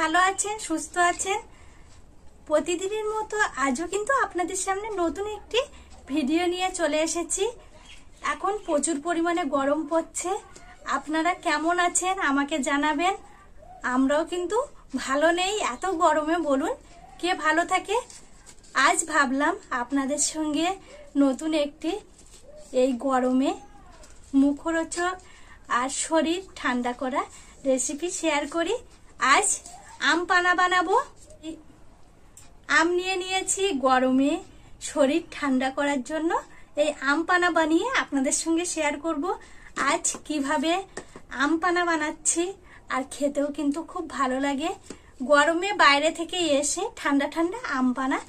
ভালো আছেন, সুস্থ আছেন। প্রতিদিনের মতো আজও কিন্তু আপনাদের সামনে নতুন একটি ভিডিও নিয়ে চলে এসেছি। এখন প্রচুর পরিমাণে গরম পড়ছে। আপনারা কেমন আছেন আমাকে জানাবেন। আমরাও কিন্তু ভালো নেই, এত গরমে বলুন কে ভালো থাকে। আজ ভাবলাম আপনাদের সঙ্গে নতুন একটি এই গরমে মুখরোচক আর শরীর ঠান্ডা করা রেসিপি শেয়ার করি। আজ আম পানা বানাবো। আম নিয়ে নিয়েছি গরমে শরীর ঠান্ডা করার জন্য। এই আম পানা বানিয়ে আপনাদের সঙ্গে শেয়ার করব আজ কিভাবে আম পানা বানাচ্ছি। আর খেতেও কিন্তু খুব ভালো লাগে। গরমে বাইরে থেকে এসে ঠান্ডা ঠান্ডা আম পানা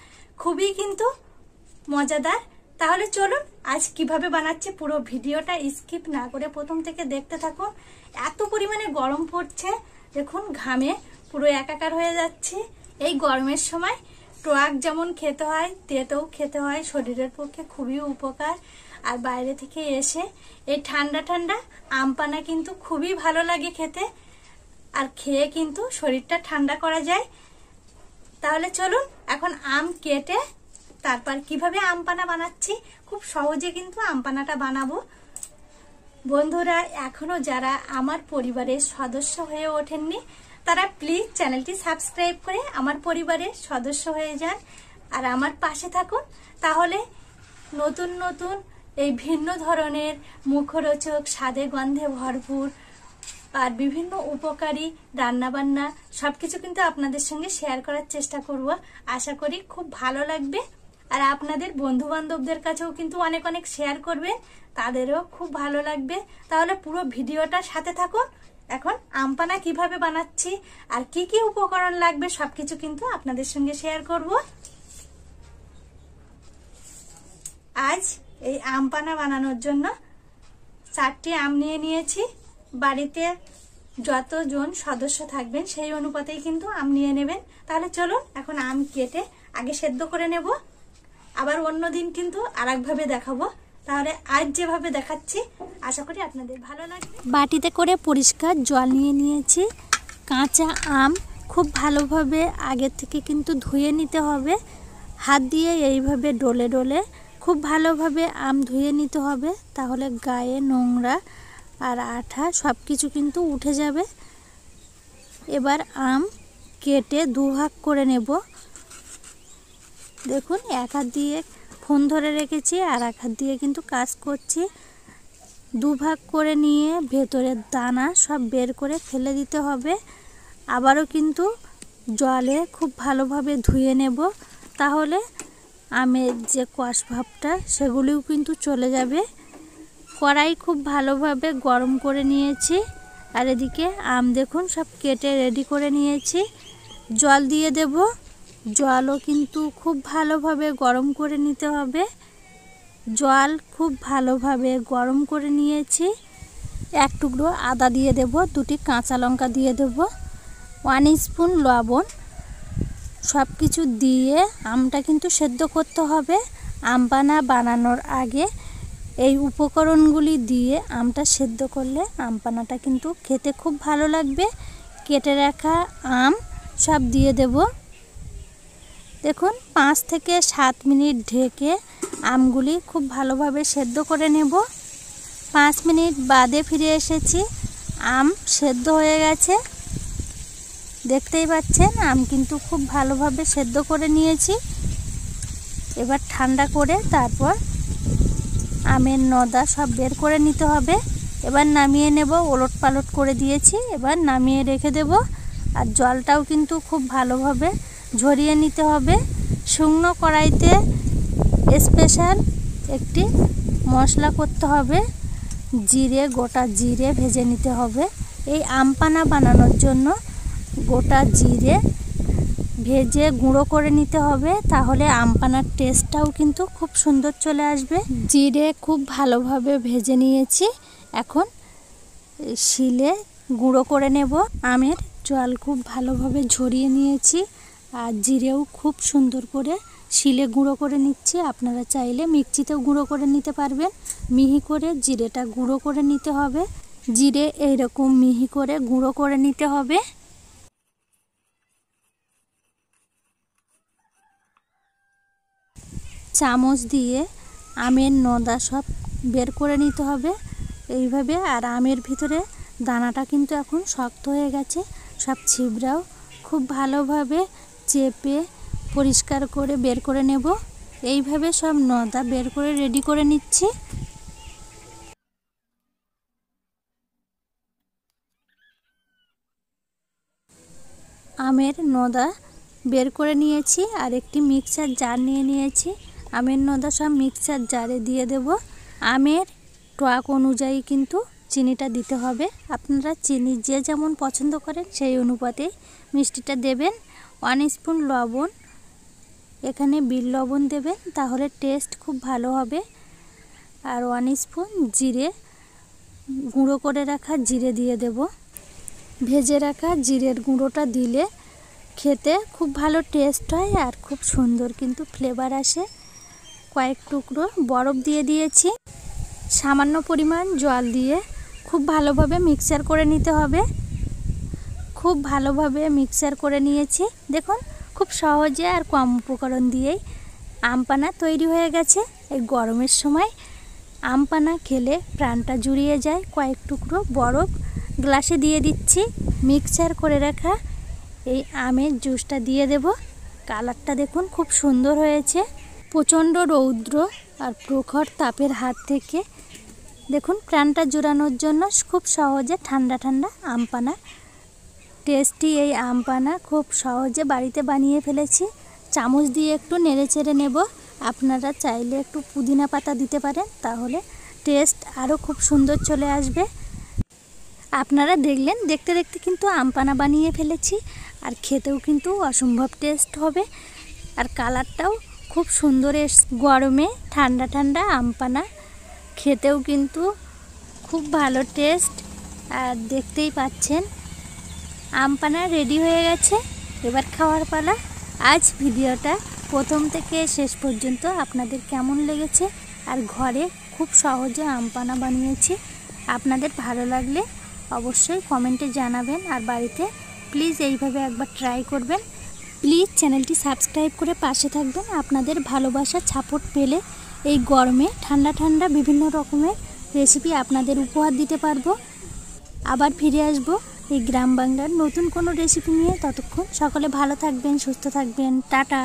খুবই কিন্তু মজাদার। তাহলে চলুন আজ কিভাবে বানাচ্ছি পুরো ভিডিওটা স্কিপ না করে প্রথম থেকে দেখতে থাকুন। এত পরিমাণে গরম পড়ছে, দেখুন ঘামে পুরো একাকার হয়ে যাচ্ছে। এই গরমের সময় টক যেমন খেতে হয়, তেঁতেও খেতে হয়, শরীরের পক্ষে খুবই উপকার। আর বাইরে থেকে এসে এই ঠান্ডা ঠান্ডা আম পানা কিন্তু খুবই ভালো লাগে খেতে। আর খেয়ে কিন্তু শরীরটা ঠান্ডা করা যায়। তাহলে চলুন এখন আম কেটে তারপর কিভাবে আম পানা বানাচ্ছি, খুব সহজে কিন্তু আম পানাটা বানাবো। বন্ধুরা, এখনো যারা আমার পরিবারের সদস্য হয়ে ওঠেননি তারা প্লিজ চ্যানেলটি সাবস্ক্রাইব করে আমার পরিবারের সদস্য হয়ে যান আর আমার পাশে থাকুন। তাহলে নতুন নতুন এই ভিন্ন ধরনের মুখরোচক স্বাদে গন্ধে ভরপুর আর বিভিন্ন উপকারী রান্নাবান্না সবকিছু কিন্তু আপনাদের সঙ্গে শেয়ার করার চেষ্টা করব। আশা করি খুব ভালো লাগবে। আর আপনাদের বন্ধু বান্ধবদের কাছেও কিন্তু অনেক অনেক শেয়ার করবেন, তাদেরও খুব ভালো লাগবে। তাহলে পুরো ভিডিওটা সাথে থাকুন। এখন আম পানা কিভাবে বানাচ্ছি আর কি কি উপকরণ লাগবে সবকিছু কিন্তু আপনাদের সঙ্গে শেয়ার করব। আজ এই আম পানা বানানোর জন্য 4টি আম নিয়ে নিয়েছি। বাড়িতে যতজন সদস্য থাকবেন সেই অনুপাতেই কিন্তু আম নিয়ে নেবেন। তাহলে চলুন এখন আম কেটে আগে সেদ্ধ করে নেব। আবার অন্যদিন কিন্তু আরেকভাবে দেখাবো। তাহলে আজ যেভাবে দেখাচ্ছি আশা করি আপনাদের ভালো লাগবে। বাটিতে করে পরিষ্কার জল নিয়ে নিয়েছি। কাঁচা আম খুব ভালোভাবে আগে থেকে কিন্তু ধুয়ে নিতে হবে। হাত দিয়ে এইভাবে ডলে ডলে খুব ভালোভাবে আম ধুয়ে নিতে হবে। তাহলে গায়ে নোংরা আর আঠা সব কিছু কিন্তু উঠে যাবে। এবার আম কেটে দুভাগ করে নেব। দেখুন এক হাত দিয়ে ফোন ধরে রেখেছি আর এক হাত দিয়ে কিন্তু কাজ করছি। দুভাগ করে নিয়ে ভেতরের দানা সব বের করে ফেলে দিতে হবে। আবারও কিন্তু জলে খুব ভালোভাবে ধুয়ে নেব। তাহলে আমের যে কষ ভাবটা সেগুলিও কিন্তু চলে যাবে। কড়াই খুব ভালোভাবে গরম করে নিয়েছি। আর এদিকে আম দেখুন সব কেটে রেডি করে নিয়েছি। জল দিয়ে দেব। জলও কিন্তু খুব ভালোভাবে গরম করে নিতে হবে। জল খুব ভালোভাবে গরম করে নিয়েছি। এক টুকরো আদা দিয়ে দেব, 2টি কাঁচা লঙ্কা দিয়ে দেব, 1 স্পুন লবণ। সব কিছু দিয়ে আমটা কিন্তু সেদ্ধ করতে হবে। আম পানা বানানোর আগে এই উপকরণগুলি দিয়ে আমটা সেদ্ধ করলে আম পানাটা কিন্তু খেতে খুব ভালো লাগবে। কেটে রাখা আম সব দিয়ে দেব। দেখুন 5 থেকে 7 মিনিট ঢেকে আমগুলি খুব ভালোভাবে সেদ্ধ করে নেব। 5 মিনিট বাদে ফিরে এসেছি। আম সেদ্ধ হয়ে গেছে, দেখতেই পাচ্ছেন। আম কিন্তু খুব ভালোভাবে সেদ্ধ করে নিয়েছি। এবার ঠান্ডা করে তারপর আমের নদা সব বের করে নিতে হবে। এবার নামিয়ে নেব। ওলট পালট করে দিয়েছি, এবার নামিয়ে রেখে দেব। আর জলটাও কিন্তু খুব ভালোভাবে ঝরিয়ে নিতে হবে। শুকনো কড়াইতে স্পেশাল একটি মশলা করতে হবে। জিরে, গোটা জিরে ভেজে নিতে হবে। এই আম পানা বানানোর জন্য গোটা জিরে ভেজে গুঁড়ো করে নিতে হবে। তাহলে আম পানার টেস্টটাও কিন্তু খুব সুন্দর চলে আসবে। জিরে খুব ভালোভাবে ভেজে নিয়েছি। এখন শিলে গুঁড়ো করে নেব। আমের জল খুব ভালোভাবে ঝরিয়ে নিয়েছি আর জিরেও খুব সুন্দর করে শিলে গুঁড়ো করে নিচ্ছি। আপনারা চাইলে মিক্সিতেও গুঁড়ো করে নিতে পারবেন। মিহি করে জিরেটা গুঁড়ো করে নিতে হবে। জিরে এইরকম মিহি করে গুঁড়ো করে নিতে হবে। চামচ দিয়ে আমের নদা সব বের করে নিতে হবে এইভাবে। আর আমের ভিতরে দানাটা কিন্তু এখন শক্ত হয়ে গেছে, সব ছিবড়াও খুব ভালোভাবে চেপে পরিষ্কার করে বের করে নেব। এইভাবে সব নদা বের করে রেডি করে নিচ্ছি। আমের নদা বের করে নিয়েছি আর একটি মিক্সার জার নিয়ে নিয়েছি। আমের নদা সব মিক্সার জারে দিয়ে দেব। আমের টক অনুযায়ী কিন্তু চিনিটা দিতে হবে। আপনারা চিনি যে যেমন পছন্দ করেন সেই অনুপাতে মিষ্টিটা দেবেন। 1 স্পুন লবণ, এখানে বিট লবণ দেবেন, তাহলে টেস্ট খুব ভালো হবে। আর 1 স্পুন জিরে, গুঁড়ো করে রাখা জিরে দিয়ে দেব। ভেজে রাখা জিরের গুঁড়োটা দিলে খেতে খুব ভালো টেস্ট হয় আর খুব সুন্দর কিন্তু ফ্লেভার আসে। কয়েক টুকরো বরফ দিয়ে দিয়েছি। সামান্য পরিমাণ জল দিয়ে খুব ভালোভাবে মিক্সার করে নিতে হবে। খুব ভালোভাবে মিক্সার করে নিয়েছি। দেখুন খুব সহজে আর কম উপকরণ দিয়েই আমপানা তৈরি হয়ে গেছে। এই গরমের সময় আমপানা খেলে প্রাণটা জুড়িয়ে যায়। কয়েক টুকরো বরফ গ্লাসে দিয়ে দিচ্ছি। মিক্সচার করে রাখা এই আমের জুসটা দিয়ে দেব। কালারটা দেখুন খুব সুন্দর হয়েছে। প্রচণ্ড রৌদ্র আর প্রখর তাপের হাত থেকে দেখুন প্রাণটা জুড়ানোর জন্য খুব সহজে ঠান্ডা ঠান্ডা আমপানা, টেস্টি এই আমপানা খুব সহজে বাড়িতে বানিয়ে ফেলেছি। চামচ দিয়ে একটু নেড়ে চেড়ে নেব। আপনারা চাইলে একটু পুদিনা পাতা দিতে পারেন, তাহলে টেস্ট আরও খুব সুন্দর চলে আসবে। আপনারা দেখলেন দেখতে দেখতে কিন্তু আমপানা বানিয়ে ফেলেছি আর খেতেও কিন্তু অসম্ভব টেস্ট হবে আর কালারটাও খুব সুন্দর। গরমে ঠান্ডা ঠান্ডা আমপানা খেতেও কিন্তু খুব ভালো টেস্ট। আর দেখতেই পাচ্ছেন আমপানা রেডি হয়ে গেছে, এবার খাওয়ার পালা। আজ ভিডিওটা প্রথম থেকে শেষ পর্যন্ত আপনাদের কেমন লেগেছে আর ঘরে খুব সহজে আমপানা বানিয়েছি, আপনাদের ভালো লাগলে অবশ্যই কমেন্টে জানাবেন। আর বাড়িতে প্লিজ এইভাবে একবার ট্রাই করবেন। প্লিজ চ্যানেলটি সাবস্ক্রাইব করে পাশে থাকবেন। আপনাদের ভালোবাসা সাপোর্ট পেলে এই গরমে ঠান্ডা ঠান্ডা বিভিন্ন রকমের রেসিপি আপনাদের উপহার দিতে পারবো। আবার ফিরে আসব এই গ্রাম বাংলার নতুন কোনো রেসিপি নিয়ে। ততক্ষণ সকলে ভালো থাকবেন, সুস্থ থাকবেন। টাটা।